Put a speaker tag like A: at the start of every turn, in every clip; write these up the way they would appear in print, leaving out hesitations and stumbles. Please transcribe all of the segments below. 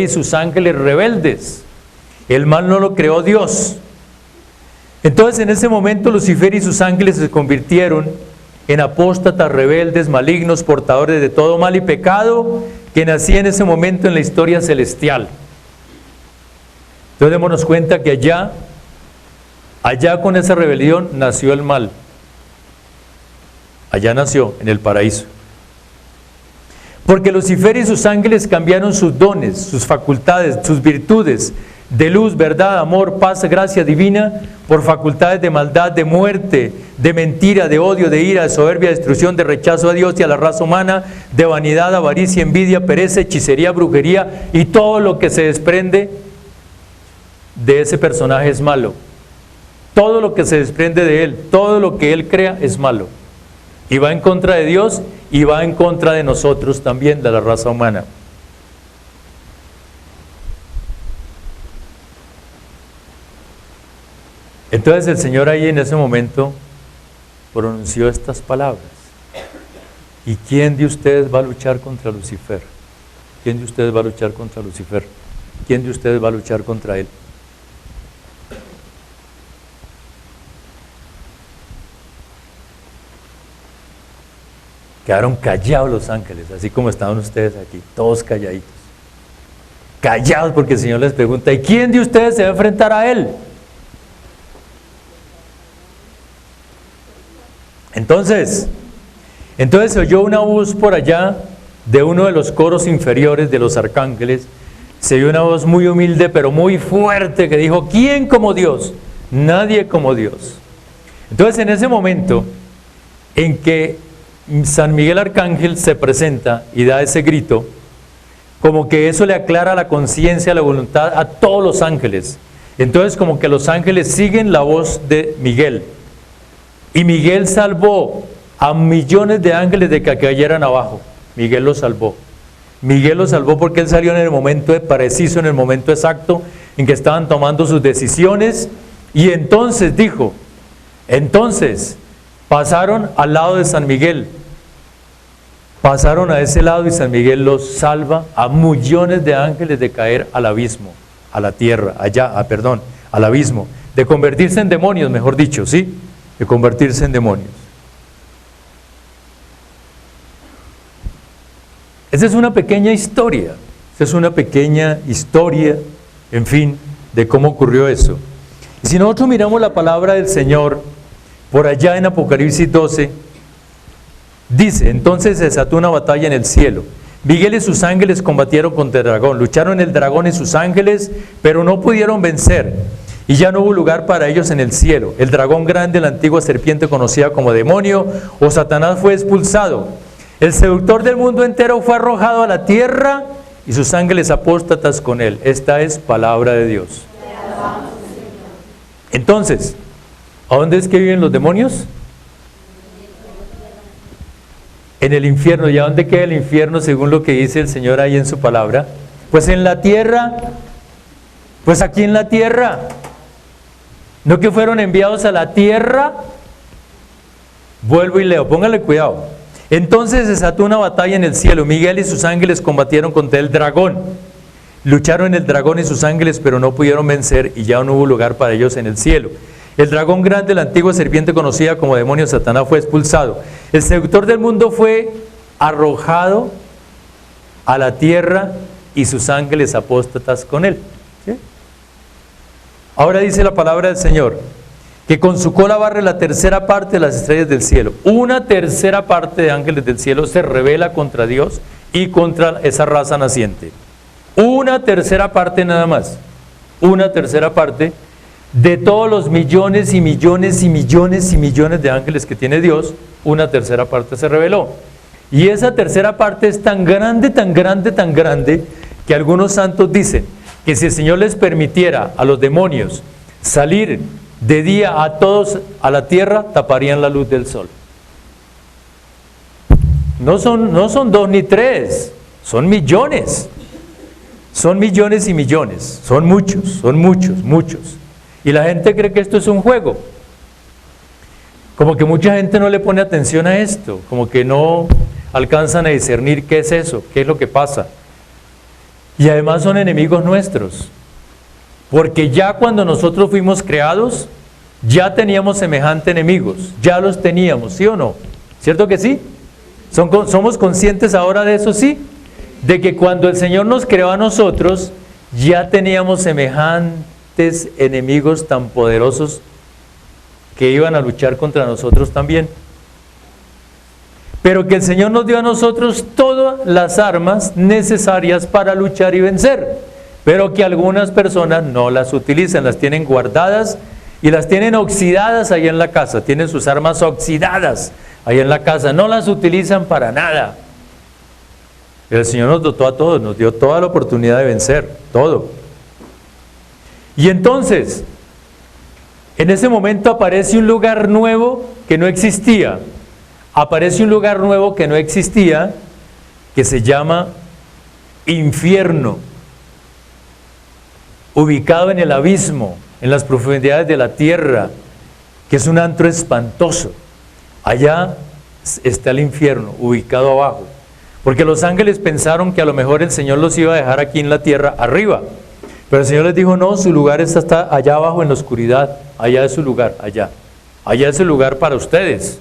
A: y sus ángeles rebeldes. El mal no lo creó Dios. Entonces en ese momento Lucifer y sus ángeles se convirtieron en apóstatas, rebeldes, malignos, portadores de todo mal y pecado que nacía en ese momento en la historia celestial. Entonces démonos cuenta que allá con esa rebelión nació el mal. Allá nació, en el paraíso. Porque Lucifer y sus ángeles cambiaron sus dones, sus facultades, sus virtudes de luz, verdad, amor, paz, gracia divina, por facultades de maldad, de muerte, de mentira, de odio, de ira, de soberbia, de destrucción, de rechazo a Dios y a la raza humana, de vanidad, avaricia, envidia, pereza, hechicería, brujería y todo lo que se desprende de ese personaje es malo. Todo lo que se desprende de él, todo lo que él crea es malo. Y va en contra de Dios y va en contra de nosotros también, de la raza humana. Entonces el Señor ahí en ese momento pronunció estas palabras. ¿Y quién de ustedes va a luchar contra Lucifer? ¿Quién de ustedes va a luchar contra Lucifer? ¿Quién de ustedes va a luchar contra él? Quedaron callados los ángeles, así como estaban ustedes aquí, todos calladitos. Callados porque el Señor les pregunta, ¿y quién de ustedes se va a enfrentar a él? Entonces se oyó una voz por allá de uno de los coros inferiores de los arcángeles. Se oyó una voz muy humilde pero muy fuerte que dijo, ¿quién como Dios? Nadie como Dios. Entonces en ese momento en que San Miguel Arcángel se presenta y da ese grito, como que eso le aclara la conciencia, la voluntad a todos los ángeles. Entonces como que los ángeles siguen la voz de Miguel. Y Miguel salvó a millones de ángeles de que cayeran abajo. Miguel los salvó. Miguel los salvó porque él salió en el momento preciso, en el momento exacto en que estaban tomando sus decisiones. Y entonces dijo, pasaron al lado de San Miguel. Pasaron a ese lado y San Miguel los salva a millones de ángeles de caer al abismo, a la tierra, al abismo, de convertirse en demonios, mejor dicho, ¿sí? De convertirse en demonios. Esa es una pequeña historia, en fin, de cómo ocurrió eso. Y si nosotros miramos la palabra del Señor, por allá en Apocalipsis 12, dice, entonces se desató una batalla en el cielo. Miguel y sus ángeles combatieron contra el dragón, lucharon el dragón y sus ángeles, pero no pudieron vencer. Y ya no hubo lugar para ellos en el cielo. El dragón grande, la antigua serpiente conocida como demonio o Satanás, fue expulsado. El seductor del mundo entero fue arrojado a la tierra y sus ángeles apóstatas con él. Esta es palabra de Dios. Entonces, ¿a dónde es que viven los demonios? En el infierno. ¿Y a dónde queda el infierno según lo que dice el Señor ahí en su palabra? Pues en la tierra. Pues aquí en la tierra. ¿No que fueron enviados a la tierra? Vuelvo y leo, póngale cuidado. Entonces se desató una batalla en el cielo. Miguel y sus ángeles combatieron contra el dragón. Lucharon el dragón y sus ángeles, pero no pudieron vencer y ya no hubo lugar para ellos en el cielo. El dragón grande, la antigua serpiente conocida como demonio Satanás, fue expulsado. El seductor del mundo fue arrojado a la tierra y sus ángeles apóstatas con él. ¿Sí? Ahora dice la palabra del Señor, que con su cola barre la tercera parte de las estrellas del cielo. Una tercera parte de ángeles del cielo se rebela contra Dios y contra esa raza naciente. Una tercera parte nada más. Una tercera parte de todos los millones y millones y millones y millones de ángeles que tiene Dios, una tercera parte se rebeló. Y esa tercera parte es tan grande, tan grande, tan grande, que algunos santos dicen que si el Señor les permitiera a los demonios salir de día a todos a la tierra, taparían la luz del sol. No son 2 ni 3, son millones. Son millones y millones, son muchos, muchos. Y la gente cree que esto es un juego. Como que mucha gente no le pone atención a esto, como que no alcanzan a discernir qué es eso, qué es lo que pasa. Y además son enemigos nuestros. Porque ya cuando nosotros fuimos creados, ya teníamos semejante enemigos. Ya los teníamos, ¿sí o no? ¿Cierto que sí? ¿Somos conscientes ahora de eso, sí? De que cuando el Señor nos creó a nosotros, ya teníamos semejantes enemigos tan poderosos que iban a luchar contra nosotros también. Pero que el Señor nos dio a nosotros todas las armas necesarias para luchar y vencer, pero que algunas personas no las utilizan, las tienen guardadas y las tienen oxidadas ahí en la casa, tienen sus armas oxidadas ahí en la casa, no las utilizan para nada. El Señor nos dotó a todos, nos dio toda la oportunidad de vencer, todo. Y entonces, en ese momento aparece un lugar nuevo que no existía. Aparece un lugar nuevo que no existía, que se llama infierno, ubicado en el abismo, en las profundidades de la tierra, que es un antro espantoso. Allá está el infierno, ubicado abajo, porque los ángeles pensaron que a lo mejor el Señor los iba a dejar aquí en la tierra, arriba, pero el Señor les dijo, no, su lugar está allá abajo en la oscuridad, allá es su lugar, allá es el lugar para ustedes.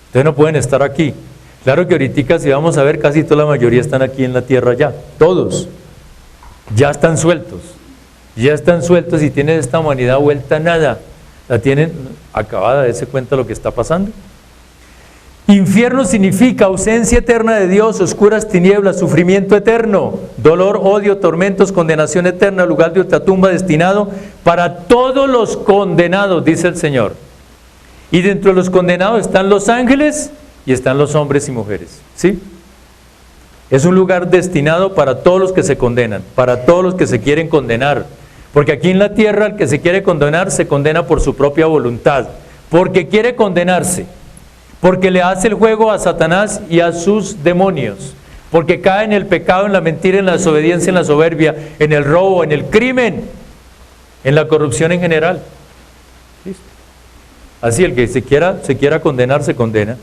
A: Ustedes no pueden estar aquí. Claro que ahorita si vamos a ver, casi toda la mayoría están aquí en la tierra ya. Todos. Ya están sueltos. Ya están sueltos y tienen esta humanidad vuelta a nada. La tienen acabada de darse cuenta de lo que está pasando. Infierno significa ausencia eterna de Dios, oscuras tinieblas, sufrimiento eterno, dolor, odio, tormentos, condenación eterna, lugar de ultratumba destinado para todos los condenados, dice el Señor. Y dentro de los condenados están los ángeles y están los hombres y mujeres, ¿sí? Es un lugar destinado para todos los que se condenan, para todos los que se quieren condenar. Porque aquí en la tierra el que se quiere condenar se condena por su propia voluntad, porque quiere condenarse, porque le hace el juego a Satanás y a sus demonios, porque cae en el pecado, en la mentira, en la desobediencia, en la soberbia, en el robo, en el crimen, en la corrupción en general. ¿Listo? Así el que se quiera condenar, se condena.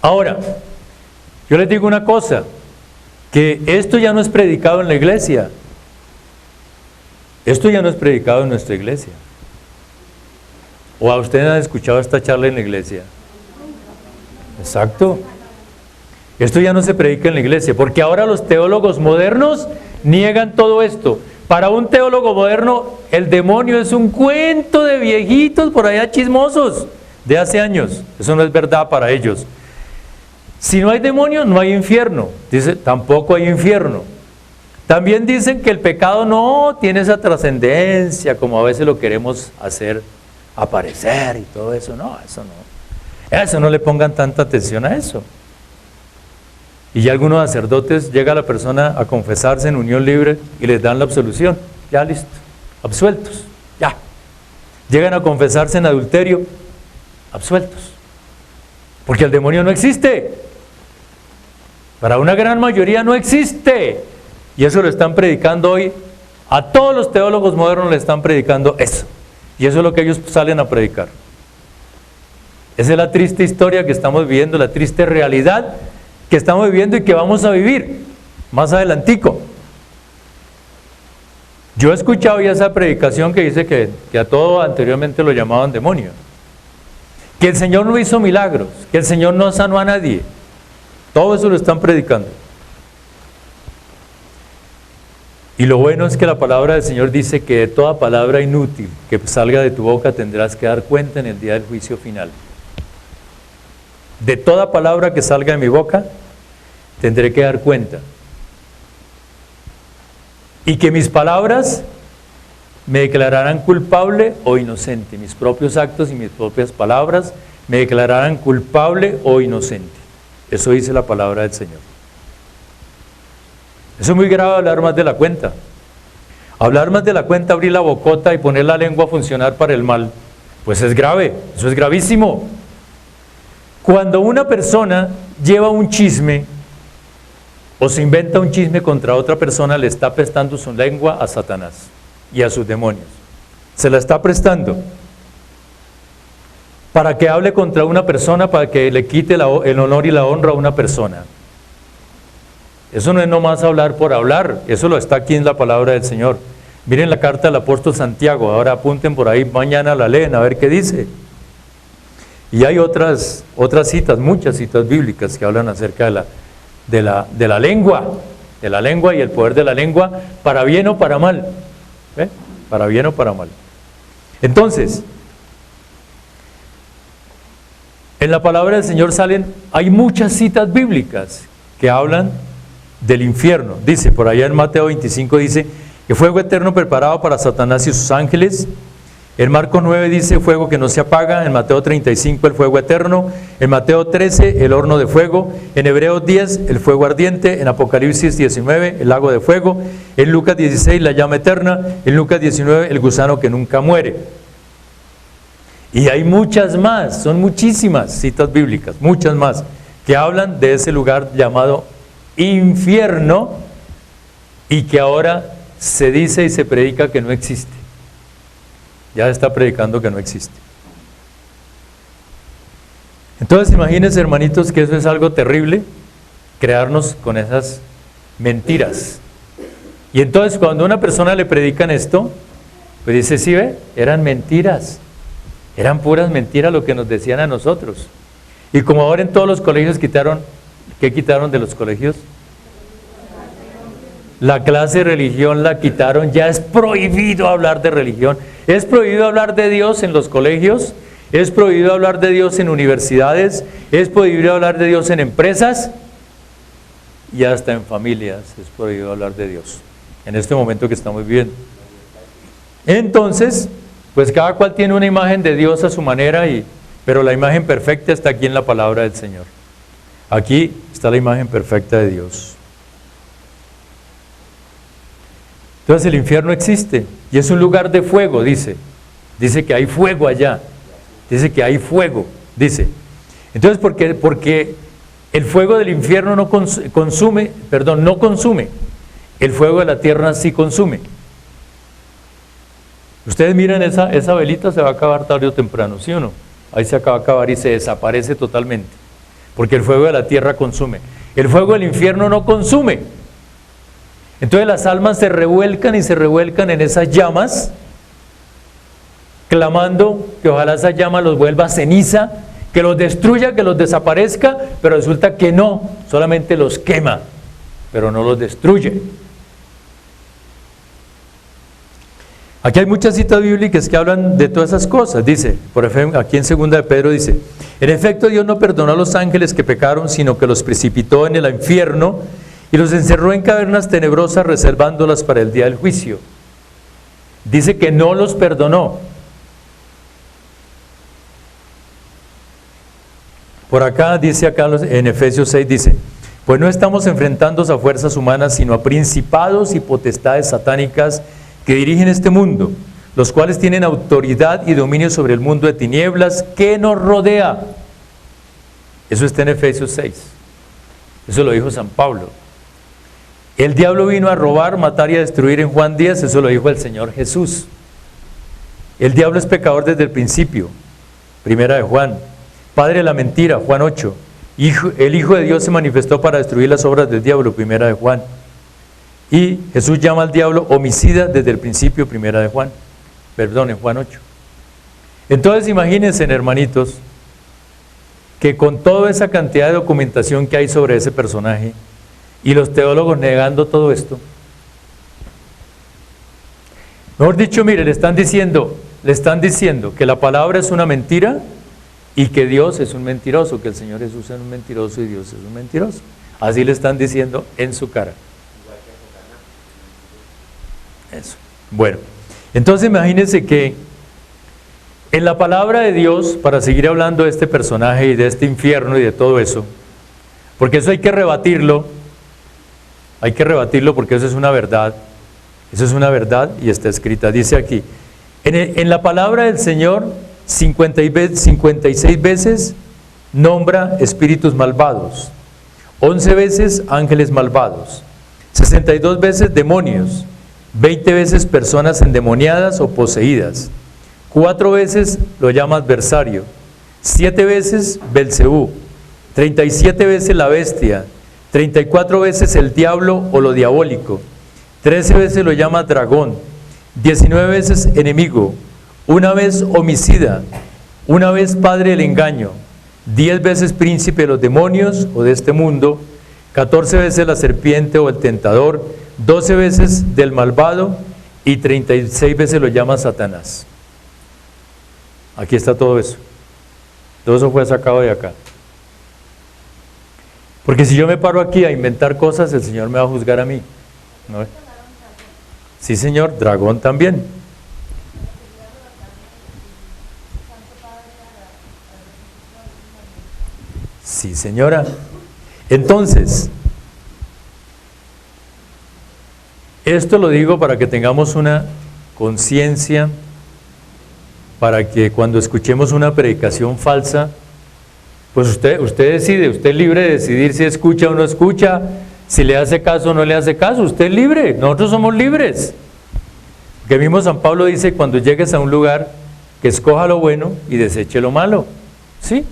A: Ahora, yo les digo una cosa, que esto ya no es predicado en la iglesia. Esto ya no es predicado en nuestra iglesia. ¿O a ustedes han escuchado esta charla en la iglesia? Exacto. Esto ya no se predica en la iglesia, porque ahora los teólogos modernos niegan todo esto. Para un teólogo moderno, el demonio es un cuento de viejitos por allá chismosos de hace años. Eso no es verdad para ellos. Si no hay demonio, no hay infierno. Dice, tampoco hay infierno. También dicen que el pecado no tiene esa trascendencia, como a veces lo queremos hacer aparecer y todo eso. No, eso no. Eso no le pongan tanta atención a eso. Y ya algunos sacerdotes, llega la persona a confesarse en unión libre y les dan la absolución. Ya listo, absueltos, ya. Llegan a confesarse en adulterio, absueltos. Porque el demonio no existe. Para una gran mayoría no existe. Y eso lo están predicando hoy. A todos los teólogos modernos le están predicando eso. Y eso es lo que ellos salen a predicar. Esa es la triste historia que estamos viviendo, la triste realidad que estamos viviendo y que vamos a vivir más adelantico. Yo he escuchado ya esa predicación que dice que a todo anteriormente lo llamaban demonio, que el Señor no hizo milagros, que el Señor no sanó a nadie. Todo eso lo están predicando. Y lo bueno es que la palabra del Señor dice que de toda palabra inútil que salga de tu boca tendrás que dar cuenta en el día del juicio final. De toda palabra que salga de mi boca, tendré que dar cuenta. Y que mis palabras me declararán culpable o inocente. Mis propios actos y mis propias palabras me declararán culpable o inocente. Eso dice la palabra del Señor. Eso es muy grave, hablar más de la cuenta. Hablar más de la cuenta, abrir la bocota y poner la lengua a funcionar para el mal, pues es grave, eso es gravísimo. Cuando una persona lleva un chisme o se inventa un chisme contra otra persona, le está prestando su lengua a Satanás y a sus demonios. Se la está prestando para que hable contra una persona, para que le quite el honor y la honra a una persona. Eso no es nomás hablar por hablar, eso lo está aquí en la palabra del Señor. Miren la carta del apóstol Santiago, ahora apunten por ahí, mañana la leen a ver qué dice. Y hay otras citas, muchas citas bíblicas que hablan acerca de la lengua y el poder de la lengua, para bien o para mal. ¿Ve? Para bien o para mal. Entonces, en la palabra del Señor hay muchas citas bíblicas que hablan del infierno. Dice, por allá en Mateo 25 dice, que fuego eterno preparado para Satanás y sus ángeles. En Marcos 9 dice fuego que no se apaga. En Mateo 35 el fuego eterno. En Mateo 13 el horno de fuego. En Hebreos 10 el fuego ardiente. En Apocalipsis 19 el lago de fuego. En Lucas 16 la llama eterna. En Lucas 19 el gusano que nunca muere. Y hay muchas más, son muchísimas citas bíblicas, muchas más, que hablan de ese lugar llamado infierno y que ahora se dice y se predica que no existe. Ya está predicando que no existe. Entonces imagínense, hermanitos, que eso es algo terrible, crearnos con esas mentiras. Y entonces cuando a una persona le predican esto, pues dice, sí ve, eran mentiras, eran puras mentiras lo que nos decían a nosotros. Y como ahora en todos los colegios quitaron, ¿qué quitaron de los colegios? La clase de religión la quitaron, ya es prohibido hablar de religión, es prohibido hablar de Dios en los colegios, es prohibido hablar de Dios en universidades, es prohibido hablar de Dios en empresas y hasta en familias es prohibido hablar de Dios, en este momento que estamos viviendo. Entonces, pues cada cual tiene una imagen de Dios a su manera, pero la imagen perfecta está aquí en la palabra del Señor. Aquí está la imagen perfecta de Dios. Entonces el infierno existe y es un lugar de fuego, dice que hay fuego allá, dice que hay fuego, dice. Entonces, porque el fuego del infierno no consume, el fuego de la tierra sí consume. Ustedes miran esa velita, se va a acabar tarde o temprano, ¿sí o no? Ahí se acaba de acabar y se desaparece totalmente, porque el fuego de la tierra consume. El fuego del infierno no consume. Entonces las almas se revuelcan y se revuelcan en esas llamas, clamando que ojalá esa llama los vuelva ceniza, que los destruya, que los desaparezca, pero resulta que no, solamente los quema, pero no los destruye. Aquí hay muchas citas bíblicas que hablan de todas esas cosas. Dice, por ejemplo, aquí en 2 de Pedro dice, en efecto Dios no perdonó a los ángeles que pecaron, sino que los precipitó en el infierno y los encerró en cavernas tenebrosas, reservándolas para el día del juicio. Dice que no los perdonó. Por acá dice, en Efesios 6 dice, pues no estamos enfrentándonos a fuerzas humanas, sino a principados y potestades satánicas que dirigen este mundo, los cuales tienen autoridad y dominio sobre el mundo de tinieblas que nos rodea. Eso está en Efesios 6. Eso lo dijo San Pablo. El diablo vino a robar, matar y a destruir en Juan 10, eso lo dijo el Señor Jesús. El diablo es pecador desde el principio, 1 de Juan. Padre de la mentira, Juan 8. El Hijo de Dios se manifestó para destruir las obras del diablo, 1 de Juan. Y Jesús llama al diablo homicida desde el principio, en Juan 8. Entonces imagínense, hermanitos, que con toda esa cantidad de documentación que hay sobre ese personaje, y los teólogos negando todo esto, mejor dicho, mire, le están diciendo que la palabra es una mentira y que Dios es un mentiroso, que el Señor Jesús es un mentiroso y Dios es un mentiroso. Así le están diciendo en su cara. Eso. Bueno, entonces imagínense que en la palabra de Dios, para seguir hablando de este personaje y de este infierno y de todo eso, porque eso hay que rebatirlo porque eso es una verdad y está escrita. Dice aquí, en la palabra del Señor 56 veces nombra espíritus malvados, 11 veces ángeles malvados, 62 veces demonios, 20 veces personas endemoniadas o poseídas, 4 veces lo llama adversario, 7 veces Belcebú, 37 veces la bestia, 34 veces el diablo o lo diabólico, 13 veces lo llama dragón, 19 veces enemigo, una vez homicida, una vez padre del engaño, 10 veces príncipe de los demonios o de este mundo, 14 veces la serpiente o el tentador, 12 veces del malvado y 36 veces lo llama Satanás. Aquí está todo eso. Todo eso fue sacado de acá. Porque si yo me paro aquí a inventar cosas, el Señor me va a juzgar a mí, ¿no? Sí, señor, dragón también. Sí, señora. Entonces, esto lo digo para que tengamos una conciencia, para que cuando escuchemos una predicación falsa, pues usted decide, usted es libre de decidir si escucha o no escucha, si le hace caso o no le hace caso, usted es libre, nosotros somos libres. Que mismo San Pablo dice, cuando llegues a un lugar, que escoja lo bueno y deseche lo malo, ¿sí?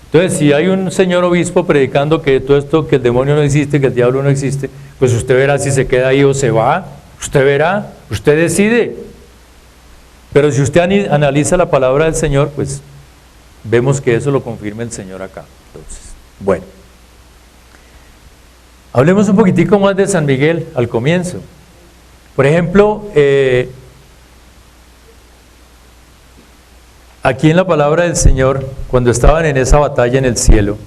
A: Entonces, si hay un señor obispo predicando que todo esto, que el demonio no existe, que el diablo no existe, pues usted verá si se queda ahí o se va, usted verá, usted decide. Pero si usted analiza la palabra del Señor, pues vemos que eso lo confirma el Señor acá. Entonces, bueno. Hablemos un poquitico más de San Miguel al comienzo. Por ejemplo, aquí en la palabra del Señor, cuando estaban en esa batalla en el cielo,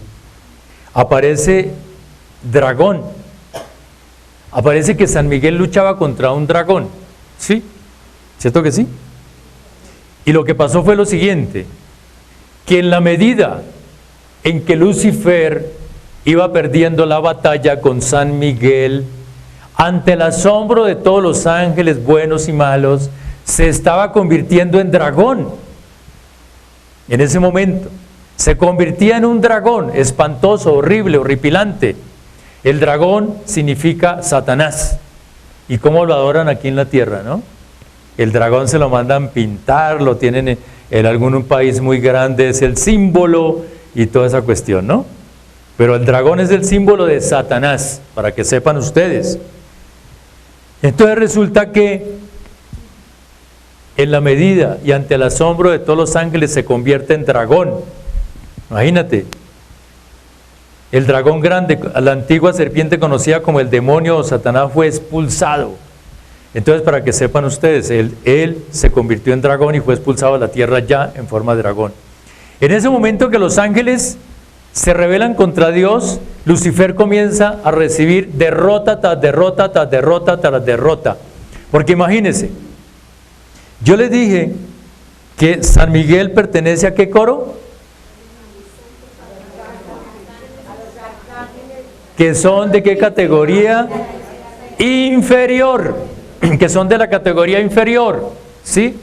A: aparece dragón. Aparece que San Miguel luchaba contra un dragón. ¿Sí? ¿Cierto que sí? Y lo que pasó fue lo siguiente, que en la medida en que Lucifer iba perdiendo la batalla con San Miguel, ante el asombro de todos los ángeles buenos y malos, se estaba convirtiendo en dragón. En ese momento, se convertía en un dragón espantoso, horrible, horripilante. El dragón significa Satanás. ¿Y cómo lo adoran aquí en la tierra, no? El dragón se lo mandan pintar, lo tienen en algún país muy grande, es el símbolo y toda esa cuestión, ¿no? Pero el dragón es el símbolo de Satanás, para que sepan ustedes. Entonces resulta que en la medida y ante el asombro de todos los ángeles se convierte en dragón. Imagínate, el dragón grande, la antigua serpiente conocida como el demonio o Satanás, fue expulsado. Entonces, para que sepan ustedes, él se convirtió en dragón y fue expulsado a la tierra ya en forma de dragón. En ese momento que los ángeles se rebelan contra Dios, Lucifer comienza a recibir derrota tras derrota, tras derrota, tras derrota. Porque imagínense, yo les dije que San Miguel pertenece a ¿qué coro? Que son de qué categoría? Inferior. Que son de la categoría inferior, ¿sí?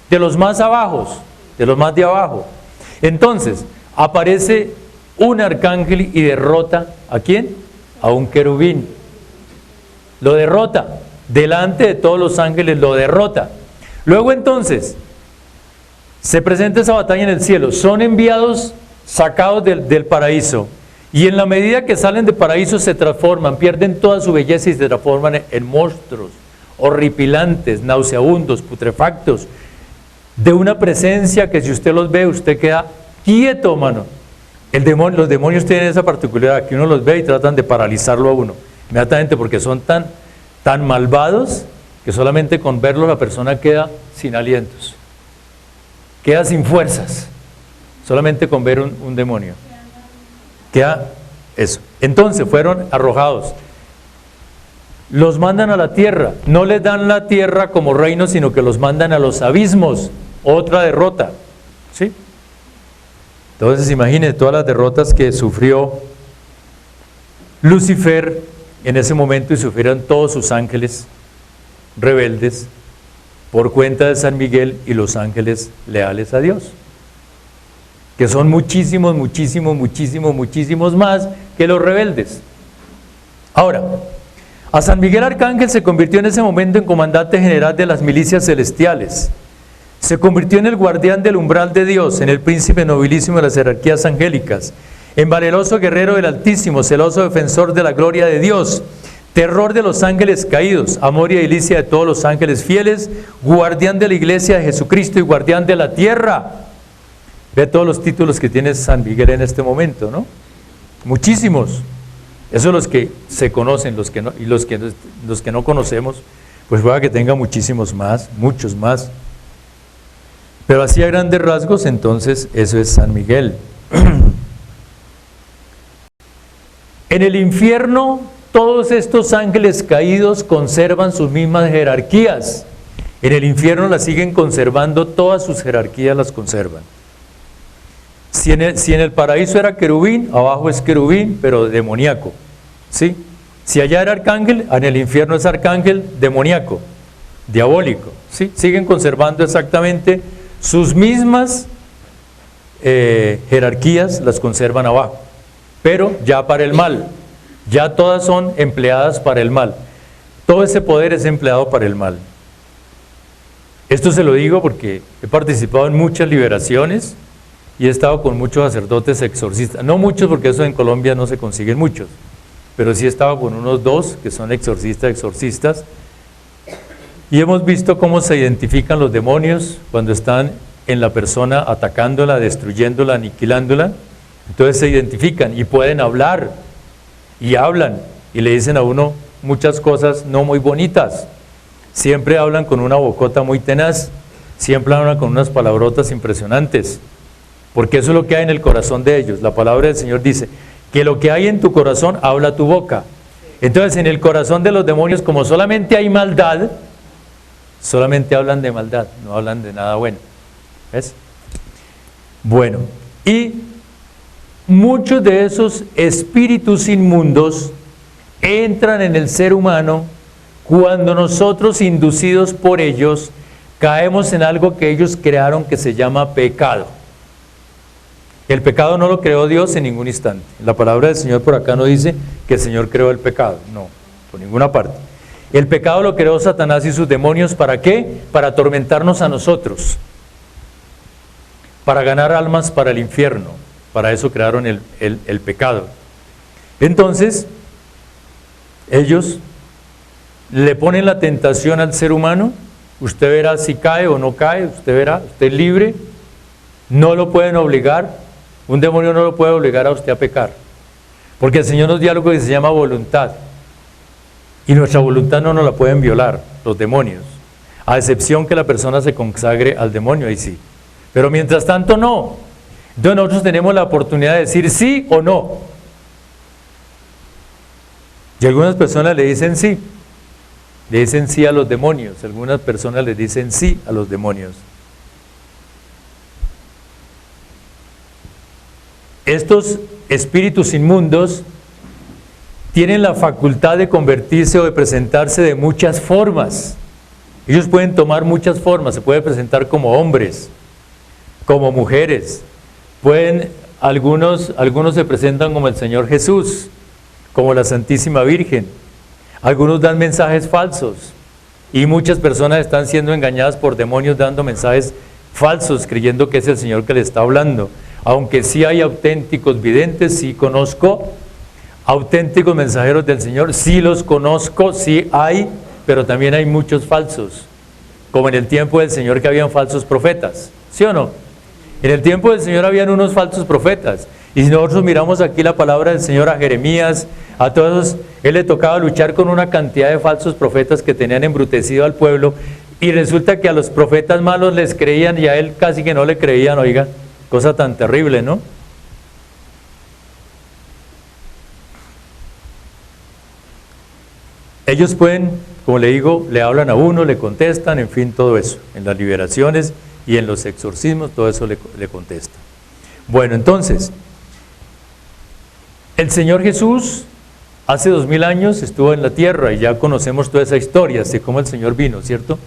A: De los más abajos, de los más de abajo. Entonces, aparece un arcángel y derrota, ¿a quién? A un querubín. Lo derrota, delante de todos los ángeles lo derrota. Luego entonces, se presenta esa batalla en el cielo, son enviados, sacados del paraíso, y en la medida que salen del paraíso se transforman, pierden toda su belleza y se transforman en monstruos, horripilantes, nauseabundos, putrefactos, de una presencia que si usted los ve, usted queda quieto, mano. Los demonios tienen esa particularidad, que uno los ve y tratan de paralizarlo a uno, inmediatamente, porque son tan malvados, que solamente con verlos la persona queda sin alientos, queda sin fuerzas, solamente con ver un demonio, queda eso. Entonces fueron arrojados, los mandan a la tierra, no les dan la tierra como reino, sino que los mandan a los abismos, otra derrota, ¿sí? Entonces imagínense todas las derrotas que sufrió Lucifer en ese momento y sufrieron todos sus ángeles rebeldes por cuenta de San Miguel y los ángeles leales a Dios, que son muchísimos, muchísimos, muchísimos, muchísimos más que los rebeldes. Ahora, a San Miguel Arcángel se convirtió en ese momento en comandante general de las milicias celestiales. Se convirtió en el guardián del umbral de Dios, en el príncipe nobilísimo de las jerarquías angélicas, valeroso guerrero del Altísimo, celoso defensor de la gloria de Dios, terror de los ángeles caídos, amor y delicia de todos los ángeles fieles, guardián de la iglesia de Jesucristo y guardián de la tierra. Ve todos los títulos que tiene San Miguel en este momento, ¿no? Muchísimos. Esos los que se conocen, los que no conocemos, pues pueda que tenga muchísimos más, muchos más. Pero así a grandes rasgos, entonces, eso es San Miguel. En el infierno, todos estos ángeles caídos conservan sus mismas jerarquías. En el infierno las siguen conservando, todas sus jerarquías las conservan. Si en el paraíso era querubín, abajo es querubín, pero demoníaco, ¿sí? Si allá era arcángel, en el infierno es arcángel demoníaco, diabólico, ¿sí? Siguen conservando exactamente sus mismas jerarquías, las conservan abajo, pero ya para el mal, ya todas son empleadas para el mal. Todo ese poder es empleado para el mal. Esto se lo digo porque he participado en muchas liberaciones y he estado con muchos sacerdotes exorcistas, no muchos porque eso en Colombia no se consiguen muchos, pero sí he estado con unos 2 que son exorcistas, y hemos visto cómo se identifican los demonios cuando están en la persona atacándola, destruyéndola, aniquilándola. Entonces se identifican y pueden hablar, y hablan, y le dicen a uno muchas cosas no muy bonitas. Siempre hablan con una bocota muy tenaz, siempre hablan con unas palabrotas impresionantes, porque eso es lo que hay en el corazón de ellos. La palabra del Señor dice que lo que hay en tu corazón habla tu boca. Entonces en el corazón de los demonios, como solamente hay maldad, solamente hablan de maldad, no hablan de nada bueno. ¿Ves? Bueno, y muchos de esos espíritus inmundos entran en el ser humano cuando nosotros, inducidos por ellos, caemos en algo que ellos crearon que se llama pecado. El pecado no lo creó Dios en ningún instante. La palabra del Señor por acá no dice que el Señor creó el pecado, no, por ninguna parte. El pecado lo creó Satanás y sus demonios, ¿para qué? Para atormentarnos a nosotros, para ganar almas para el infierno. Para eso crearon el pecado. Entonces, ellos le ponen la tentación al ser humano. Usted verá si cae o no cae, usted verá, usted es libre, no lo pueden obligar. Un demonio no lo puede obligar a usted a pecar, porque el Señor nos dio algo que se llama voluntad, y nuestra voluntad no nos la pueden violar los demonios, a excepción que la persona se consagre al demonio, ahí sí, pero mientras tanto no. Entonces nosotros tenemos la oportunidad de decir sí o no, y algunas personas le dicen sí a los demonios, algunas personas le dicen sí a los demonios. Estos espíritus inmundos tienen la facultad de convertirse o de presentarse de muchas formas. Ellos pueden tomar muchas formas, se pueden presentar como hombres, como mujeres. Algunos se presentan como el Señor Jesús, como la Santísima Virgen. Algunos dan mensajes falsos y muchas personas están siendo engañadas por demonios dando mensajes falsos, creyendo que es el Señor que les está hablando. Aunque sí hay auténticos videntes, sí conozco auténticos mensajeros del Señor, sí los conozco, sí hay, pero también hay muchos falsos, como en el tiempo del Señor que habían falsos profetas, ¿sí o no? En el tiempo del Señor habían unos falsos profetas, y si nosotros miramos aquí la palabra del Señor a Jeremías, a todos, él le tocaba luchar con una cantidad de falsos profetas que tenían embrutecido al pueblo, y resulta que a los profetas malos les creían y a él casi que no le creían, oiga. Cosa tan terrible, ¿no? Ellos pueden, como le digo, le hablan a uno, le contestan, en fin, todo eso. En las liberaciones y en los exorcismos, todo eso le contesta. Bueno, entonces, el Señor Jesús hace 2000 años estuvo en la tierra y ya conocemos toda esa historia de cómo el Señor vino, ¿cierto?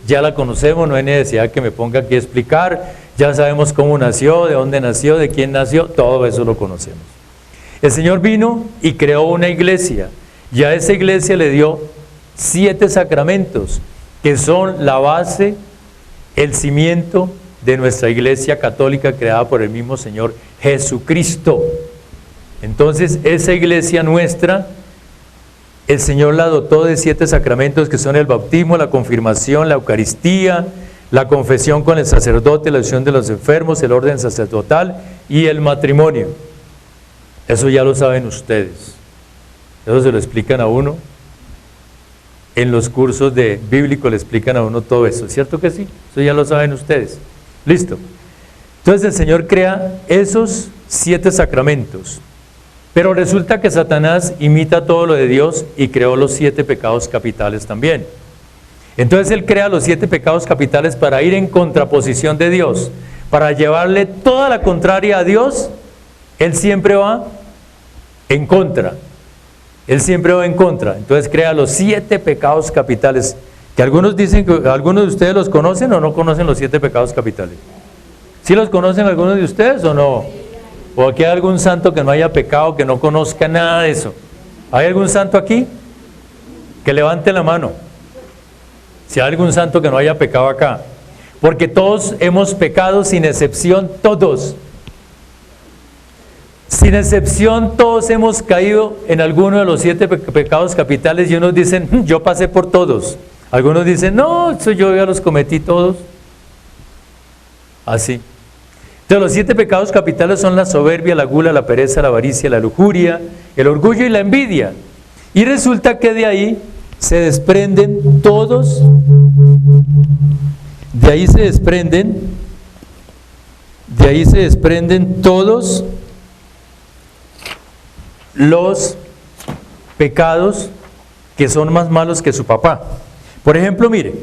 A: Ya la conocemos, no hay necesidad que me ponga aquí a explicar, ya sabemos cómo nació, de dónde nació, de quién nació, todo eso lo conocemos. El Señor vino y creó una iglesia, y a esa iglesia le dio 7 sacramentos, que son la base, el cimiento de nuestra iglesia católica creada por el mismo Señor Jesucristo. Entonces esa iglesia nuestra, el Señor la dotó de 7 sacramentos que son el bautismo, la confirmación, la Eucaristía, la confesión con el sacerdote, la unción de los enfermos, el orden sacerdotal y el matrimonio. Eso ya lo saben ustedes. Eso se lo explican a uno. En los cursos de bíblico le explican a uno todo eso. ¿Cierto que sí? Eso ya lo saben ustedes. Listo. Entonces el Señor crea esos 7 sacramentos. Pero resulta que Satanás imita todo lo de Dios y creó los 7 pecados capitales también. Entonces él crea los 7 pecados capitales para ir en contraposición de Dios, para llevarle toda la contraria a Dios. Él siempre va en contra. Él siempre va en contra. Entonces crea los 7 pecados capitales, que algunos dicen que algunos de ustedes los conocen o no conocen los 7 pecados capitales. ¿Sí los conocen algunos de ustedes o no? ¿O aquí hay algún santo que no haya pecado, que no conozca nada de eso? ¿Hay algún santo aquí? Que levante la mano. Si hay algún santo que no haya pecado acá. Porque todos hemos pecado sin excepción, todos. Sin excepción, todos hemos caído en alguno de los 7 pecados capitales y unos dicen, yo pasé por todos. Algunos dicen, no, eso yo ya los cometí todos. Así. Entonces los 7 pecados capitales son la soberbia, la gula, la pereza, la avaricia, la lujuria, el orgullo y la envidia. Y resulta que de ahí se desprenden todos, de ahí se desprenden todos los pecados que son más malos que su papá. Por ejemplo, mire,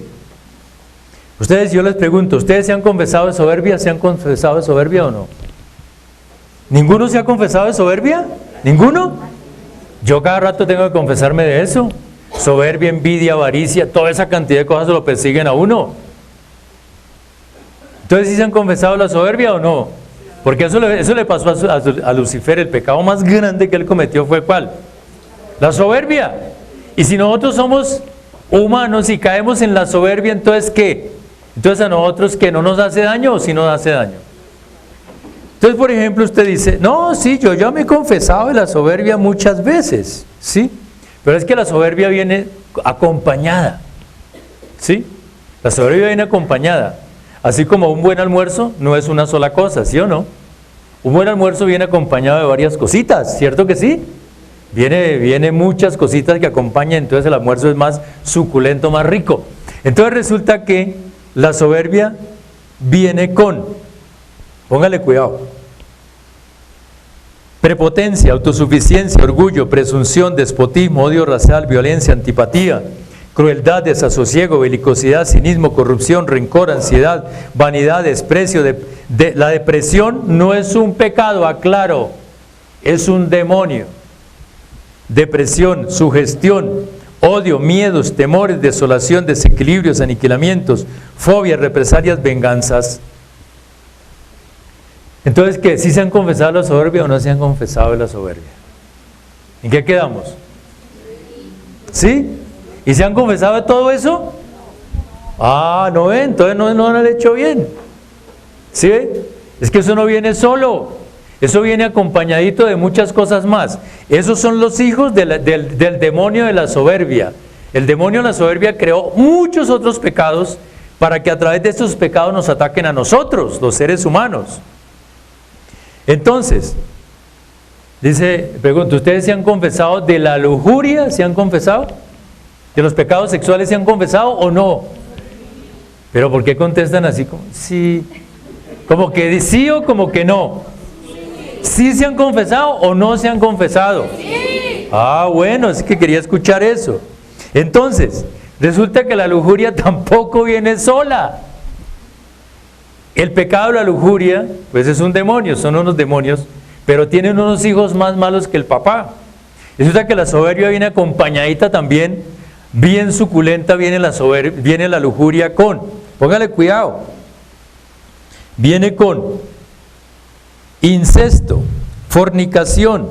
A: ustedes, yo les pregunto, ¿ustedes se han confesado de soberbia? ¿Se han confesado de soberbia o no? ¿Ninguno se ha confesado de soberbia? ¿Ninguno? Yo cada rato tengo que confesarme de eso. Soberbia, envidia, avaricia, toda esa cantidad de cosas lo persiguen a uno. Entonces, ¿sí se han confesado la soberbia o no? Porque eso le pasó a Lucifer. El pecado más grande que él cometió fue ¿cuál? La soberbia. Y si nosotros somos humanos y caemos en la soberbia, entonces ¿qué? Entonces a nosotros ¿qué? ¿No nos hace daño o sí nos hace daño? Entonces, por ejemplo, usted dice, no, sí, yo ya me he confesado de la soberbia muchas veces, ¿sí? Pero es que la soberbia viene acompañada, ¿sí? La soberbia viene acompañada. Así como un buen almuerzo no es una sola cosa, ¿sí o no? Un buen almuerzo viene acompañado de varias cositas, ¿cierto que sí? Viene muchas cositas que acompañan, entonces el almuerzo es más suculento, más rico. Entonces resulta que la soberbia viene con, póngale cuidado, prepotencia, autosuficiencia, orgullo, presunción, despotismo, odio racial, violencia, antipatía, crueldad, desasosiego, belicosidad, cinismo, corrupción, rencor, ansiedad, vanidad, desprecio. La depresión no es un pecado, aclaro, es un demonio. Depresión, sugestión, odio, miedos, temores, desolación, desequilibrios, aniquilamientos, fobias, represalias, venganzas. Entonces, ¿qué? ¿Sí se han confesado la soberbia o no se han confesado la soberbia? ¿En qué quedamos? ¿Sí? ¿Y se han confesado de todo eso? Ah, no ven, entonces no lo han hecho bien. ¿Sí? Es que eso no viene solo, eso viene acompañadito de muchas cosas más. Esos son los hijos del demonio de la soberbia. El demonio de la soberbia creó muchos otros pecados para que a través de estos pecados nos ataquen a nosotros, los seres humanos. Entonces, pregunto, ¿ustedes se han confesado de la lujuria? ¿Se han confesado? ¿De los pecados sexuales se han confesado o no? ¿Pero por qué contestan así como sí? ¿Como que sí o como que no? ¿Sí se han confesado o no se han confesado? Sí. Ah, bueno, es que quería escuchar eso. Entonces, resulta que la lujuria tampoco viene sola. El pecado de la lujuria, pues es un demonio, son unos demonios, pero tienen unos hijos más malos que el papá. Resulta que la soberbia viene acompañadita también, bien suculenta, viene la lujuria con, póngale cuidado, viene con incesto, fornicación,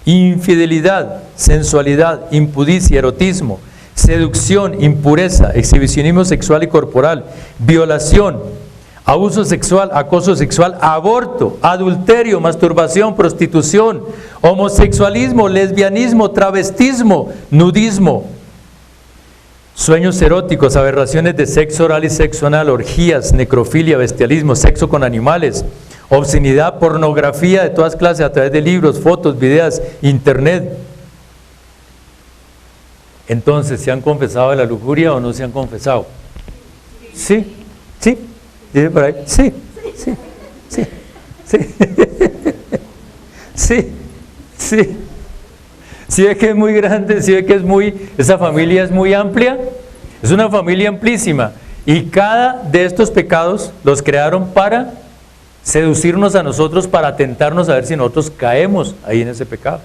A: infidelidad, sensualidad, impudicia, erotismo, seducción, impureza, exhibicionismo sexual y corporal, violación, abuso sexual, acoso sexual, aborto, adulterio, masturbación, prostitución, homosexualismo, lesbianismo, travestismo, nudismo, sueños eróticos, aberraciones de sexo oral y sexo anal, orgías, necrofilia, bestialismo, sexo con animales, obscenidad, pornografía de todas clases a través de libros, fotos, videos, internet. Entonces, ¿se han confesado de la lujuria o no se han confesado? Sí, sí, dice por ahí, sí, sí, sí, sí, sí, sí. Si ve que es muy grande, si ve que esa familia es muy amplia, es una familia amplísima. Y cada de estos pecados los crearon para seducirnos a nosotros, para tentarnos a ver si nosotros caemos ahí en ese pecado.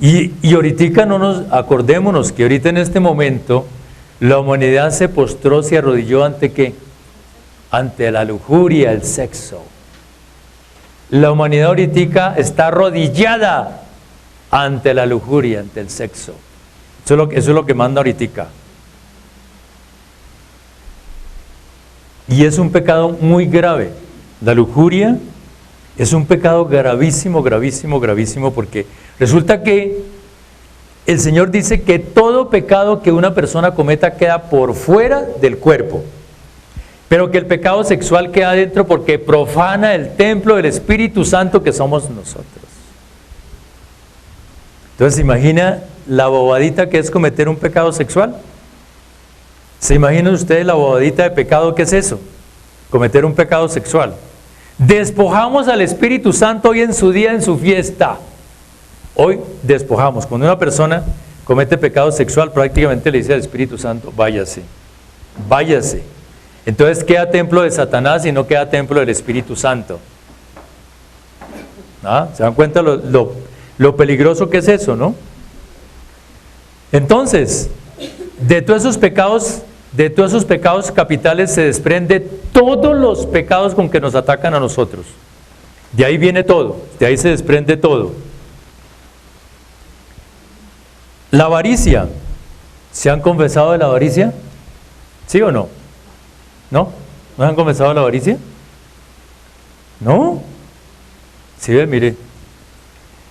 A: Y ahorita acordémonos que ahorita en este momento la humanidad se postró, se arrodilló ante ¿qué? Ante la lujuria, el sexo. La humanidad ahorita está arrodillada ante la lujuria, ante el sexo. Eso es lo que manda ahorita. Y es un pecado muy grave. La lujuria es un pecado gravísimo, gravísimo, gravísimo, porque resulta que el Señor dice que todo pecado que una persona cometa queda por fuera del cuerpo, pero que el pecado sexual queda dentro porque profana el templo del Espíritu Santo que somos nosotros. Entonces, ¿imagina la bobadita que es cometer un pecado sexual? ¿Se imaginan ustedes la bobadita de pecado que es eso? Cometer un pecado sexual. Despojamos al Espíritu Santo hoy en su día, en su fiesta. Hoy despojamos. Cuando una persona comete pecado sexual, prácticamente le dice al Espíritu Santo, váyase, váyase. Entonces queda templo de Satanás y no queda templo del Espíritu Santo. ¿Ah? ¿Se dan cuenta lo peligroso que es eso, no? Entonces, de todos esos pecados capitales se desprende todos los pecados con que nos atacan a nosotros. De ahí viene todo, de ahí se desprende todo. La avaricia, ¿se han confesado de la avaricia? ¿Sí o no? ¿No? ¿No se han confesado de la avaricia? ¿No? Sí, mire.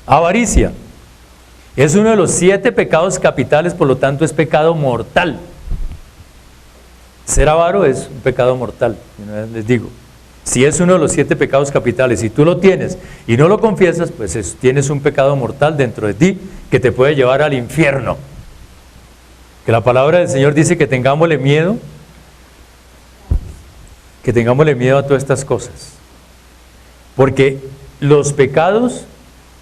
A: Avaricia es uno de los 7 pecados capitales, por lo tanto es pecado mortal. Ser avaro es un pecado mortal, les digo. Si es uno de los 7 pecados capitales, si tú lo tienes y no lo confiesas, pues tienes un pecado mortal dentro de ti que te puede llevar al infierno. Que la palabra del Señor dice que tengámosle miedo a todas estas cosas. Porque los pecados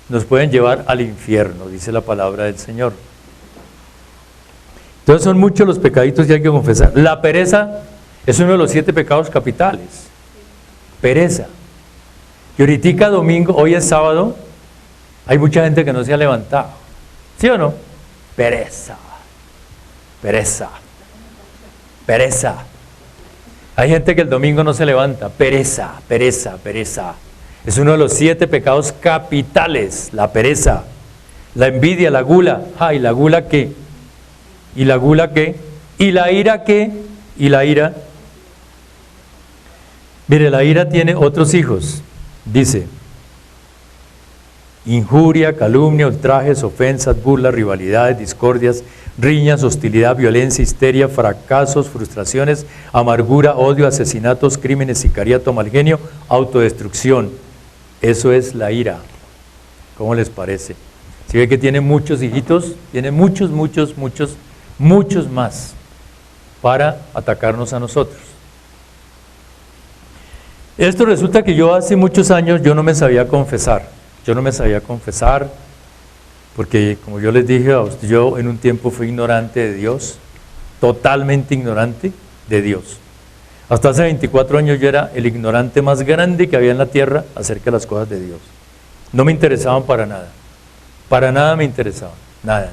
A: nos pueden llevar al infierno, dice la palabra del Señor. Entonces son muchos los pecaditos que hay que confesar. La pereza es uno de los 7 pecados capitales. Pereza. Y ahorita domingo, hoy es sábado, hay mucha gente que no se ha levantado. ¿Sí o no? Pereza. Pereza. Pereza. Hay gente que el domingo no se levanta. Pereza, pereza, pereza. Es uno de los 7 pecados capitales, la pereza, la envidia, la gula. ¿Y la gula qué? ¿Y la gula qué? ¿Y la ira qué? ¿Y la ira? Mire, la ira tiene otros hijos. Dice, injuria, calumnia, ultrajes, ofensas, burlas, rivalidades, discordias, riñas, hostilidad, violencia, histeria, fracasos, frustraciones, amargura, odio, asesinatos, crímenes, sicariato, mal genio, autodestrucción. Eso es la ira. ¿Cómo les parece? Si ve que tiene muchos hijitos, tiene muchos más para atacarnos a nosotros. Esto resulta que yo hace muchos años yo no me sabía confesar. Yo no me sabía confesar porque, como yo les dije, yo en un tiempo fui ignorante de Dios, totalmente ignorante de Dios. Hasta hace 24 años yo era el ignorante más grande que había en la tierra acerca de las cosas de Dios. No me interesaban para nada me interesaban, nada.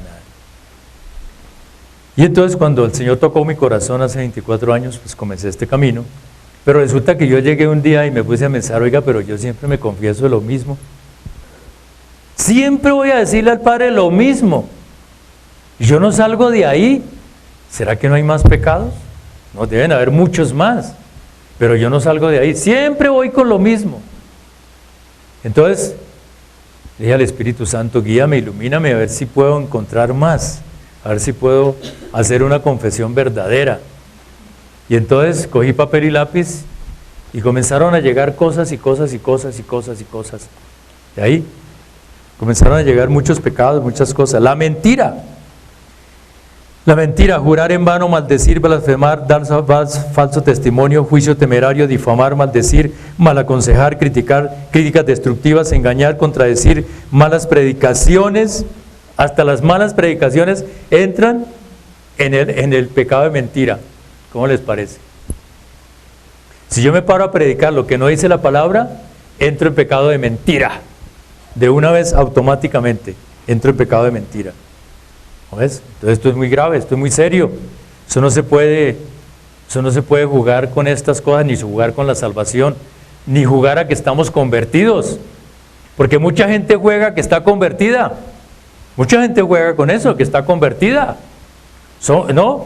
A: Y entonces cuando el Señor tocó mi corazón hace 24 años, pues comencé este camino. Pero resulta que yo llegué un día y me puse a pensar, oiga, pero yo siempre me confieso de lo mismo. Siempre voy a decirle al Padre lo mismo. Y yo no salgo de ahí. ¿Será que no hay más pecados? No, deben haber muchos más. pero yo no salgo de ahí, siempre voy con lo mismo. Entonces, le dije al Espíritu Santo, guíame, ilumíname, a ver si puedo encontrar más, a ver si puedo hacer una confesión verdadera. Y entonces cogí papel y lápiz y comenzaron a llegar cosas y cosas y cosas y cosas y cosas. De ahí comenzaron a llegar muchos pecados, muchas cosas. La mentira, jurar en vano, maldecir, blasfemar, dar falso testimonio, juicio temerario, difamar, maldecir, malaconsejar, criticar, críticas destructivas, engañar, contradecir, malas predicaciones. Hasta las malas predicaciones entran en el pecado de mentira. ¿Cómo les parece? Si yo me paro a predicar lo que no dice la palabra, entro en pecado de mentira. De una vez, automáticamente, entro en pecado de mentira. ¿No ves? Entonces esto es muy grave, esto es muy serio. Eso no se puede jugar con estas cosas, ni jugar con la salvación, ni jugar a que estamos convertidos. Porque mucha gente juega que está convertida. Mucha gente juega con eso, que está convertida. No,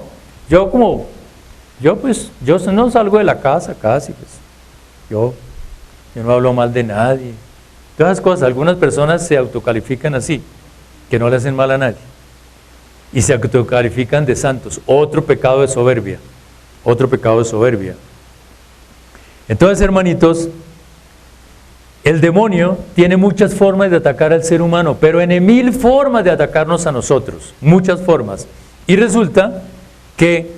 A: yo no salgo de la casa casi, pues. Yo no hablo mal de nadie. Todas esas cosas, algunas personas se autocalifican así, que no le hacen mal a nadie. Y se autocalifican de santos. Otro pecado de soberbia. Otro pecado de soberbia. Entonces, hermanitos, el demonio tiene muchas formas de atacar al ser humano, pero en 1000 formas de atacarnos a nosotros. Muchas formas. Y resulta que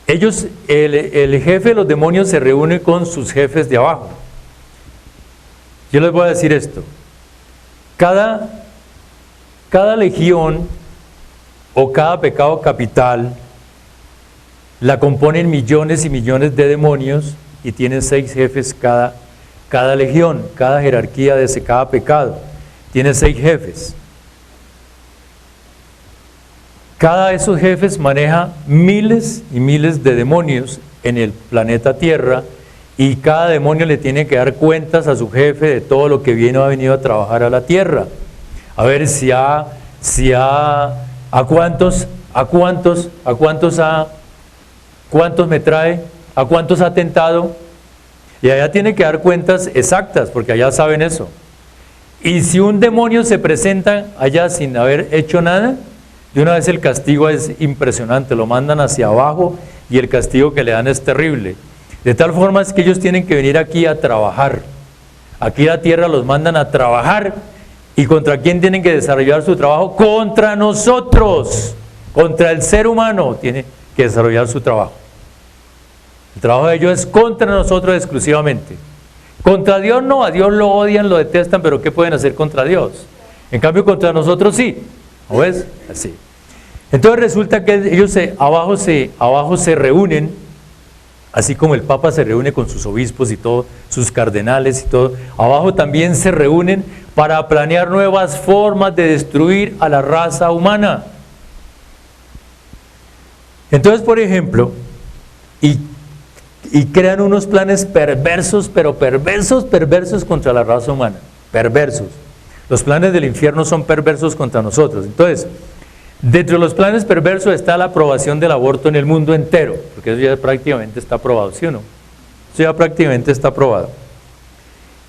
A: ellos, el jefe de los demonios se reúne con sus jefes de abajo. Yo les voy a decir esto. Cada legión o cada pecado capital la componen millones y millones de demonios y tienen 6 jefes cada legión, cada jerarquía de cada pecado. Tiene 6 jefes. Cada de esos jefes maneja miles y miles de demonios en el planeta Tierra y cada demonio le tiene que dar cuentas a su jefe de todo lo que viene o ha venido a trabajar a la Tierra. A ver cuántos me trae, a cuántos ha tentado, y allá tiene que dar cuentas exactas, porque allá saben eso. Y si un demonio se presenta allá sin haber hecho nada, de una vez el castigo es impresionante, lo mandan hacia abajo y el castigo que le dan es terrible. De tal forma es que ellos tienen que venir aquí a trabajar. Aquí a la tierra los mandan a trabajar. ¿Y contra quién tienen que desarrollar su trabajo? Contra nosotros, contra el ser humano tiene que desarrollar su trabajo. El trabajo de ellos es contra nosotros exclusivamente. Contra Dios no, a Dios lo odian, lo detestan, pero ¿qué pueden hacer contra Dios? En cambio contra nosotros sí, ¿no ves? Así. Entonces resulta que ellos abajo se reúnen, así como el Papa se reúne con sus obispos y todo, sus cardenales y todo, abajo también se reúnen para planear nuevas formas de destruir a la raza humana. Entonces, por ejemplo, y crean unos planes perversos, pero perversos contra la raza humana, perversos. Los planes del infierno son perversos contra nosotros. Entonces, dentro de los planes perversos está la aprobación del aborto en el mundo entero, porque eso ya prácticamente está aprobado, ¿sí o no? Eso ya prácticamente está aprobado.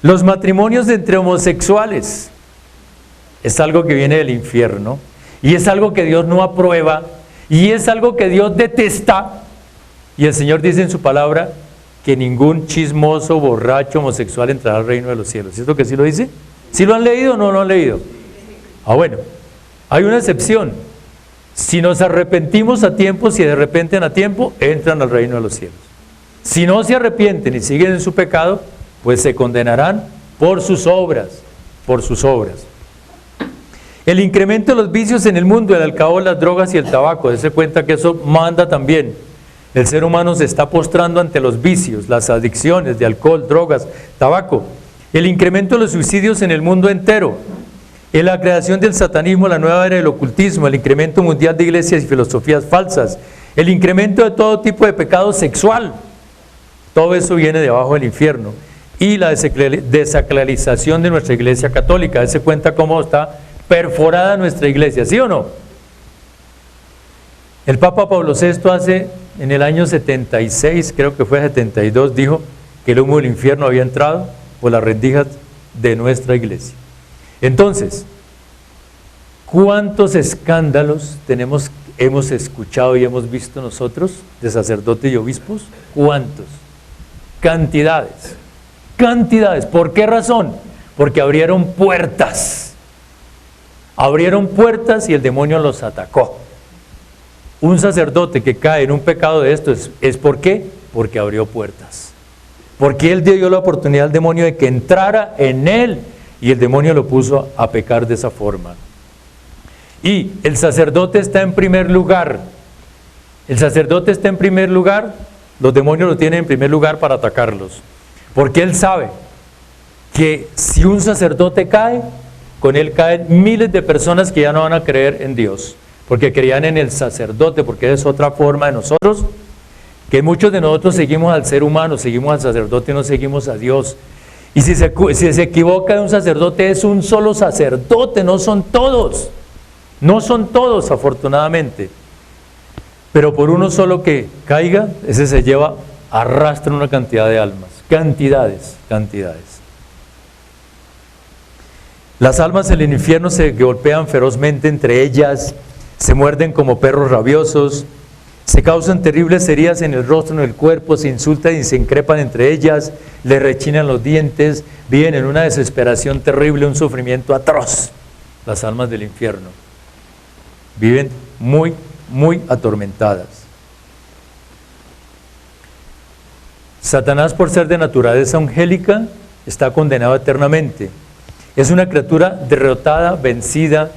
A: Los matrimonios entre homosexuales es algo que viene del infierno y es algo que Dios no aprueba y es algo que Dios detesta. Y el Señor dice en su palabra que ningún chismoso, borracho, homosexual entrará al reino de los cielos. ¿Es lo que sí lo dice? ¿Sí lo han leído o no lo han leído? Ah, bueno, hay una excepción. Si nos arrepentimos a tiempo, si de repente a tiempo, entran al reino de los cielos. Si no se arrepienten y siguen en su pecado, pues se condenarán por sus obras, por sus obras. El incremento de los vicios en el mundo, el alcohol, las drogas y el tabaco, dése cuenta que eso manda también. El ser humano se está postrando ante los vicios, las adicciones de alcohol, drogas, tabaco. El incremento de los suicidios en el mundo entero. En la creación del satanismo, la nueva era del ocultismo, el incremento mundial de iglesias y filosofías falsas. El incremento de todo tipo de pecado sexual. Todo eso viene de abajo del infierno. Y la desacralización de nuestra iglesia católica. Dése cuenta cómo está perforada nuestra iglesia, ¿sí o no? El Papa Pablo VI hace en el año 76, creo que fue 72, dijo que el humo del infierno había entrado por las rendijas de nuestra iglesia. Entonces, ¿cuántos escándalos hemos escuchado y hemos visto nosotros de sacerdotes y obispos? ¿Cuántos? Cantidades, cantidades. ¿Por qué razón? Porque abrieron puertas y el demonio los atacó. Un sacerdote que cae en un pecado de estos, ¿es por qué? Porque abrió puertas. Porque él dio la oportunidad al demonio de que entrara en él y el demonio lo puso a pecar de esa forma. Y el sacerdote está en primer lugar. El sacerdote está en primer lugar, los demonios lo tienen en primer lugar para atacarlos. Porque él sabe que si un sacerdote cae, con él caen miles de personas que ya no van a creer en Dios. Porque creían en el sacerdote, porque es otra forma de nosotros, que muchos de nosotros seguimos al ser humano, seguimos al sacerdote y no seguimos a Dios. Y si se equivoca de un sacerdote, es un solo sacerdote, no son todos. No son todos, afortunadamente. Pero por uno solo que caiga, ese se lleva, arrastra una cantidad de almas. Cantidades. Las almas en el infierno se golpean ferozmente entre ellas, se muerden como perros rabiosos, se causan terribles heridas en el rostro, en el cuerpo, se insultan y se increpan entre ellas, le rechinan los dientes, viven en una desesperación terrible, un sufrimiento atroz. Las almas del infierno viven muy, muy atormentadas. Satanás, por ser de naturaleza angélica, está condenado eternamente. Es una criatura derrotada, vencida,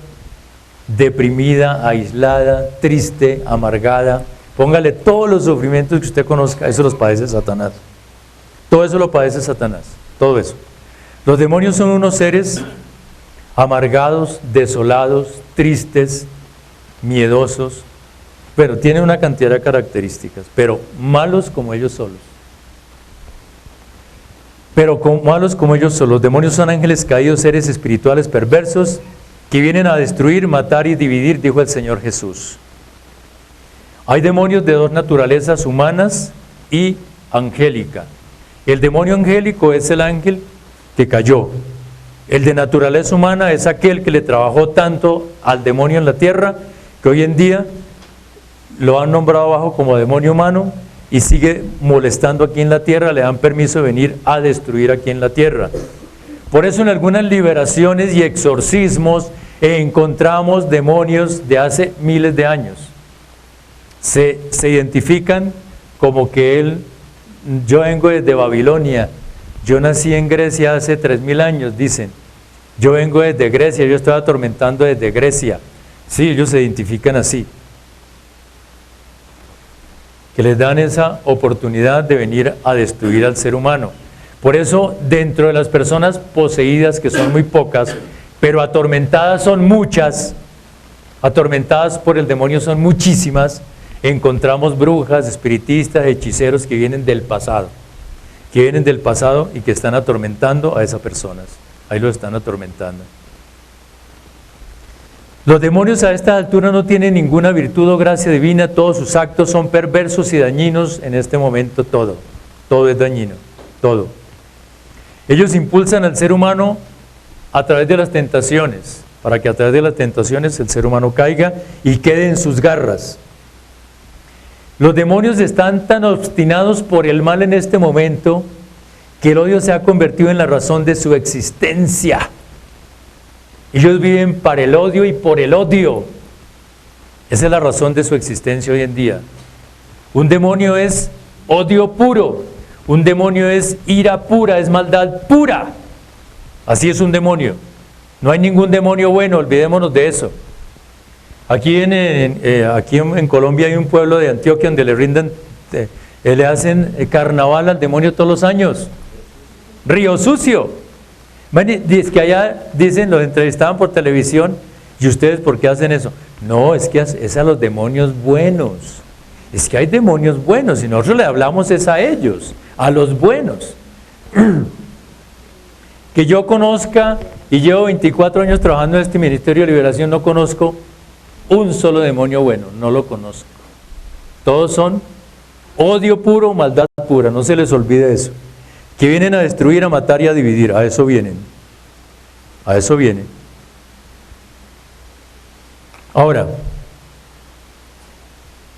A: deprimida, aislada, triste, amargada. Póngale todos los sufrimientos que usted conozca, eso los padece Satanás. Todo eso lo padece Satanás, todo eso. Los demonios son unos seres amargados, desolados, tristes, miedosos, pero tienen una cantidad de características, pero malos como ellos solos. Los demonios son ángeles caídos, seres espirituales perversos, que vienen a destruir, matar y dividir, dijo el Señor Jesús. Hay demonios de dos naturalezas, humanas y angélica. El demonio angélico es el ángel que cayó. El de naturaleza humana es aquel que le trabajó tanto al demonio en la tierra, que hoy en día lo han nombrado abajo como demonio humano y sigue molestando aquí en la tierra, le dan permiso de venir a destruir aquí en la tierra. Por eso en algunas liberaciones y exorcismos encontramos demonios de hace miles de años. Se identifican como que yo vengo desde Babilonia, yo nací en Grecia hace 3000 años, dicen. Yo vengo desde Grecia, yo estoy atormentando desde Grecia. Sí, ellos se identifican así. Que les dan esa oportunidad de venir a destruir al ser humano. Por eso, dentro de las personas poseídas, que son muy pocas, pero atormentadas son muchas, atormentadas por el demonio son muchísimas, encontramos brujas, espiritistas, hechiceros que vienen del pasado y que están atormentando a esas personas. Ahí lo están atormentando. Los demonios a esta altura no tienen ninguna virtud o gracia divina, todos sus actos son perversos y dañinos en este momento, todo es dañino, todo. Ellos impulsan al ser humano a través de las tentaciones, para que a través de las tentaciones el ser humano caiga y quede en sus garras. Los demonios están tan obstinados por el mal en este momento que el odio se ha convertido en la razón de su existencia. Ellos viven para el odio y por el odio. Esa es la razón de su existencia hoy en día. Un demonio es odio puro, un demonio es ira pura, es maldad pura. Así es un demonio. No hay ningún demonio bueno, olvidémonos de eso. Aquí en Colombia hay un pueblo de Antioquia donde le hacen carnaval al demonio todos los años. Río Sucio. Es que allá dicen, los entrevistaban por televisión, ¿y ustedes por qué hacen eso? No, es que es a los demonios buenos. Es que hay demonios buenos y nosotros le hablamos es a ellos, a los buenos. Que yo conozca, y llevo 24 años trabajando en este Ministerio de Liberación, no conozco un solo demonio bueno, no lo conozco. Todos son odio puro, maldad pura, no se les olvide eso. Que vienen a destruir, a matar y a dividir, a eso vienen. A eso vienen. Ahora,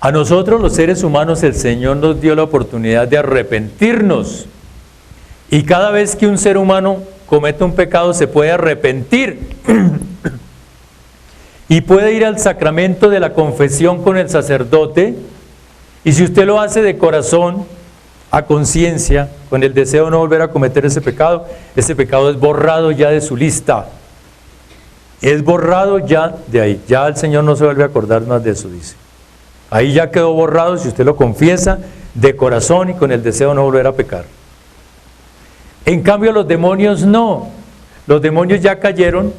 A: a nosotros los seres humanos el Señor nos dio la oportunidad de arrepentirnos. Y cada vez que un ser humano comete un pecado se puede arrepentir. Y puede ir al sacramento de la confesión con el sacerdote. Y si usted lo hace de corazón, a conciencia, con el deseo de no volver a cometer ese pecado es borrado ya de su lista. Es borrado ya de ahí. Ya el Señor no se vuelve a acordar más de eso, dice. Ahí ya quedó borrado si usted lo confiesa de corazón y con el deseo de no volver a pecar. En cambio los demonios no. Los demonios ya cayeron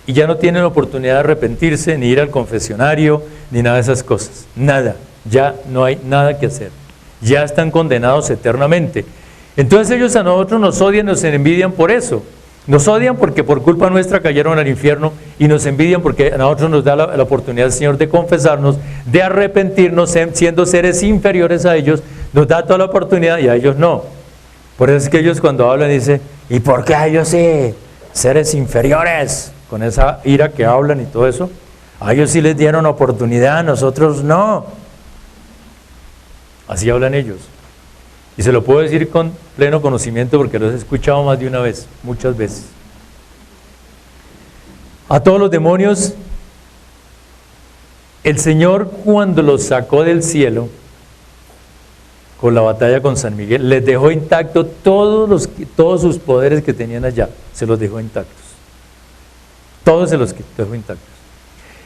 A: y ya no tienen oportunidad de arrepentirse, ni ir al confesionario, ni nada de esas cosas. Nada. Ya no hay nada que hacer. Ya están condenados eternamente. Entonces ellos a nosotros nos odian, nos envidian por eso. Nos odian porque por culpa nuestra cayeron al infierno y nos envidian porque a nosotros nos da la oportunidad el Señor de confesarnos, de arrepentirnos, siendo seres inferiores a ellos, nos da toda la oportunidad y a ellos no. Por eso es que ellos cuando hablan dicen, ¿y por qué a ellos sí? Seres inferiores, con esa ira que hablan y todo eso. A ellos sí les dieron oportunidad, a nosotros no. Así hablan ellos. Y se lo puedo decir con pleno conocimiento porque los he escuchado más de una vez, muchas veces. A todos los demonios, el Señor cuando los sacó del cielo, con la batalla con San Miguel, les dejó intactos todos sus poderes que tenían allá, se los dejó intactos. Todos se los dejó intactos.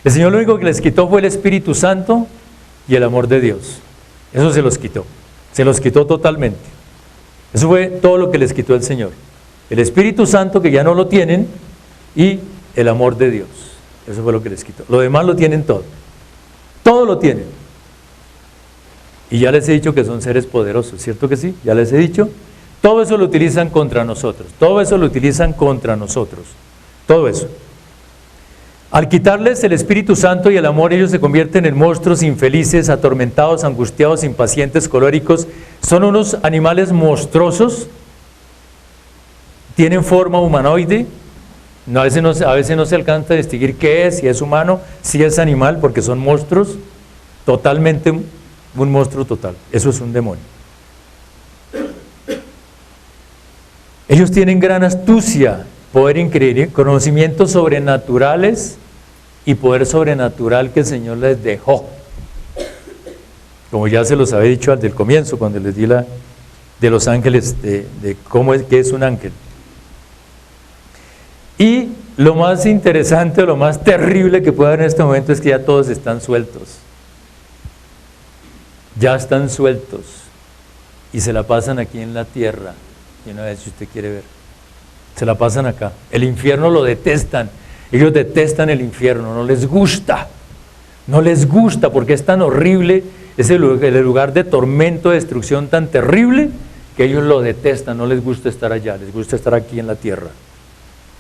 A: El Señor lo único que les quitó fue el Espíritu Santo y el amor de Dios. Eso se los quitó totalmente. Eso fue todo lo que les quitó el Señor. El Espíritu Santo, que ya no lo tienen, y el amor de Dios. Eso fue lo que les quitó. Lo demás lo tienen todo. Todo lo tienen. Y ya les he dicho que son seres poderosos, ¿cierto que sí? Ya les he dicho. Todo eso lo utilizan contra nosotros. Todo eso lo utilizan contra nosotros. Todo eso. Al quitarles el Espíritu Santo y el amor, ellos se convierten en monstruos infelices, atormentados, angustiados, impacientes, coléricos. Son unos animales monstruosos, tienen forma humanoide. A veces no se alcanza a distinguir qué es, si es humano, si es animal, porque son monstruos, totalmente un monstruo total. Eso es un demonio. Ellos tienen gran astucia, poder increíble, conocimientos sobrenaturales y poder sobrenatural que el Señor les dejó. Como ya se los había dicho al del comienzo, cuando les di de los ángeles, de cómo es que es un ángel. Y lo más interesante, lo más terrible que puede haber en este momento es que ya todos están sueltos. Ya están sueltos. Y se la pasan aquí en la tierra. Y una vez, si usted quiere ver, se la pasan acá. El infierno lo detestan. Ellos detestan el infierno, no les gusta. No les gusta porque es tan horrible, es el lugar de tormento, de destrucción tan terrible, que ellos lo detestan, no les gusta estar allá, les gusta estar aquí en la tierra.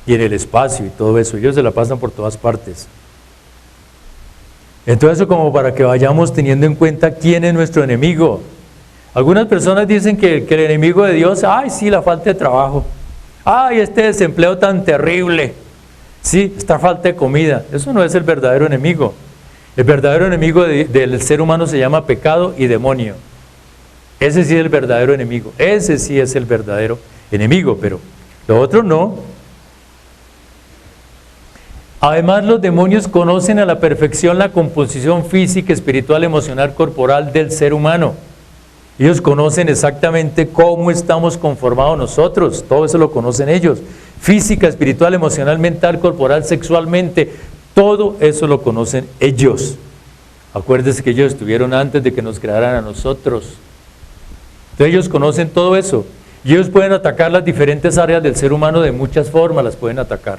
A: Y en el espacio y todo eso, ellos se la pasan por todas partes. Entonces eso como para que vayamos teniendo en cuenta quién es nuestro enemigo. Algunas personas dicen que el enemigo de Dios, ay sí, la falta de trabajo. Ay, este desempleo tan terrible. Sí, esta falta de comida. Eso no es el verdadero enemigo. El verdadero enemigo del ser humano se llama pecado y demonio. Ese sí es el verdadero enemigo. Ese sí es el verdadero enemigo, pero lo otro no. Además, los demonios conocen a la perfección la composición física, espiritual, emocional, corporal del ser humano. Ellos conocen exactamente cómo estamos conformados nosotros, todo eso lo conocen ellos. Física, espiritual, emocional, mental, corporal, sexualmente, todo eso lo conocen ellos. Acuérdense que ellos estuvieron antes de que nos crearan a nosotros. Entonces ellos conocen todo eso. Y ellos pueden atacar las diferentes áreas del ser humano de muchas formas, las pueden atacar.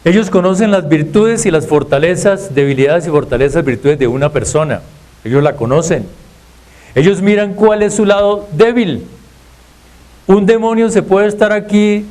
A: Ellos conocen las virtudes y las fortalezas, debilidades y fortalezas, virtudes de una persona. Ellos la conocen. Ellos miran cuál es su lado débil. Un demonio se puede estar aquí